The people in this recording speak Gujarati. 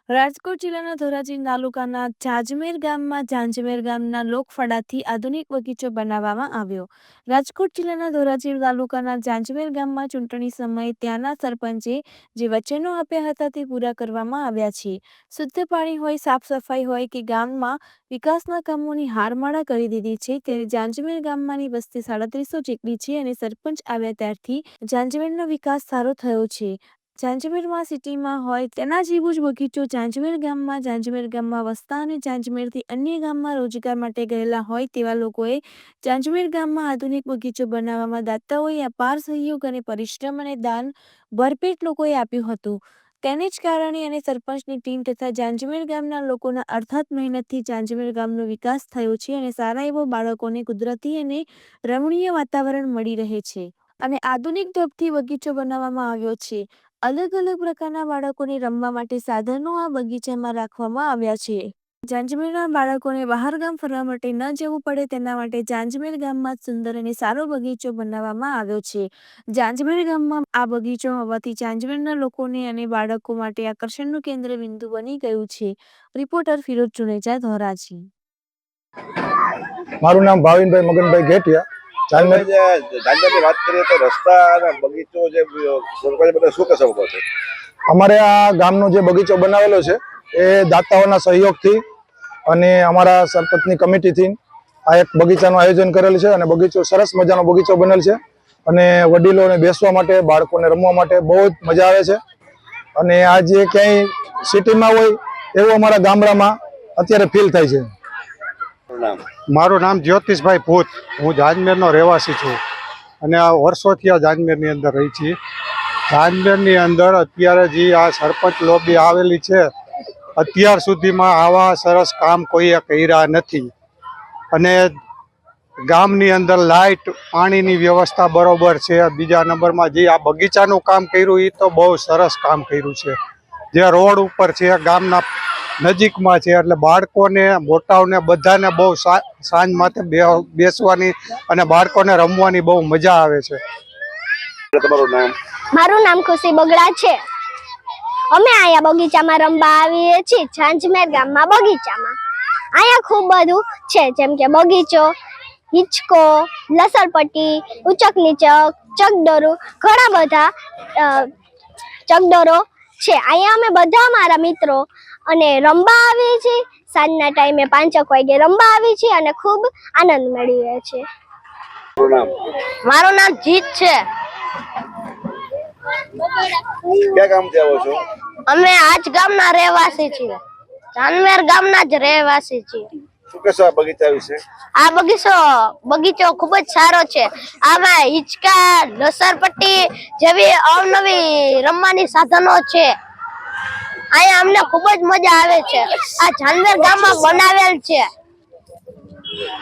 રાજકોટ જિલ્લાના ધોરાજી તાલુકાના જાંજમેર ગામમાં જાંજમેર ગામના લોકફળાથી આધુનિક બગીચો બનાવવામાં આવ્યો। રાજકોટ જિલ્લાના ધોરાજી તાલુકાના જાંજમેર ગામમાં ચૂંટણી સમયે ત્યાંના સરપંચે જે વચનો આપ્યા હતા તે પૂરા કરવામાં આવ્યા છે। શુદ્ધ પાણી હોય, સાફ સફાઈ હોય કે ગામમાં વિકાસના કામોની હારમાળા કરી દીધી છે। ત્યારે જાંજમેર ગામમાંની વસ્તી 3700 જેટલી છે અને સરપંચ આવ્યા ત્યારથી જાંજમેરનો વિકાસ સારો થયો છે। જાંજમેરમાં સિટીમાં હોય તેના જેવો જ બગીચો જાંજમેર ગામમાં વસતા અને જાંજમેરથી અન્ય ગામમાં રોજગાર માટે ગયેલા હોય તેવા લોકોએ જાંજમેર ગામમાં આધુનિક બગીચો બનાવવામાં દાતાઓએ અપાર સહયોગ અને પરિશ્રમ અને દાન ભરપેટ લોકોએ આપ્યું હતું। તેને જ કારણે અને સરપંચની ટીમ તથા જાંજમેર ગામના લોકોના અર્થાત મહેનતથી જાંજમેર ગામનો વિકાસ થયો છે અને સારા એવો બાળકોને કુદરતી અને રમણીય વાતાવરણ મળી રહે છે અને આધુનિક ઢબથી બગીચો બનાવવામાં આવ્યો છે। અલગ અલગ પ્રકારના બાળકોને રમવા માટે સાધનો આ બગીચામાં રાખવામાં આવ્યા છે। જાંજમેરના બાળકોને બહાર ગામ ફરવા માટે ન જવું પડે તેના માટે જાંજમેર ગામમાં સુંદર અને સારો બગીચો બનાવવામાં આવ્યો છે। જાંજમેર ગામમાં આ બગીચો હોવાથી જાંજમેરના લોકોને અને બાળકો માટે આકર્ષણનું કેન્દ્ર બિંદુ બની ગયું છે। રિપોર્ટર ફિરોજ જુનેજા, ધોરાજી। મારું નામ ભાવિનભાઈ મગનભાઈ ઘેટિયા। વાત કરીએ તો રસ્તા અને બગીચો જે શું કહેશો? અમારે આ ગામનો જે બગીચો બનાવેલો છે એ દાતાઓના સહયોગથી અને અમારા સરપંચની કમિટીથી આ એક બગીચાનું આયોજન કરેલ છે અને બગીચો સરસ મજાનો બગીચો બનેલ છે અને વડીલોને બેસવા માટે, બાળકોને રમવા માટે બહુ જ મજા આવે છે અને આ જે ક્યાંય સિટીમાં હોય એવું અમારા ગામડામાં અત્યારે ફીલ થાય છે। મારું નામ જ્યોતિષભાઈ ભૂત, હું જાંજમેરનો રહેવાસી છું અને આ વર્ષોથી આ જાંજમેરની અંદર રહી છીએ। જાંજમેરની અંદર અત્યારે જે આ સરપંચ લોબી આવેલી છે, અત્યાર સુધીમાં આવા સરસ કામ કોઈએ કર્યા નથી અને ગામની અંદર લાઇટ પાણીની વ્યવસ્થા બરોબર છે। બીજા નંબરમાં જે આ બગીચાનું કામ કર્યું એ તો બહુ સરસ કામ કર્યું છે। જે રોડ ઉપર છે, ગામના નજીકમાં છે, એટલે બાળકોને મોટાઓને બધાને બહુ સાંજ માથે બેસવાની અને બાળકોને રમવાની બહુ મજા આવે છે। તમારું નામ? મારું નામ ખુશી બગડા છે। અમે અહીંયા બગીચામાં રમવા આવીએ છીએ। જાંજમેર ગામમાં બગીચામાં અહીંયા ખૂબ બધું છે, જેમ કે બગીચો, હિંચકો, લસણપટ્ટી, ઉચક નીચક, ચકદોરું, ઘણા બધા ચકદોરો છે। અહીંયા અમે બધા મારા મિત્રો અને રમવા આવીએ છીએ। સાંજના ટાઈમે 5 વાગે રમવા આવીએ છીએ અને ખૂબ આનંદ મેળવીએ છીએ। મારું નામ જીત છે। ક્યાં ગામથી આવો છો? અમે આજ ગામના રહેવાસી છીએ, જાંજમેર ગામના જ રહેવાસી છીએ। શું કહેશો આ બગીચા વિશે? આ બગીચો ખૂબ જ સારો છે। આમાં હિંચકા, લસણપટ્ટી જેવી અવનવી રમવાની સાધનો છે। અહીંયા અમને ખૂબ જ મજા આવે છે। આ જાંજમેર ગામમાં બનાવેલ છે।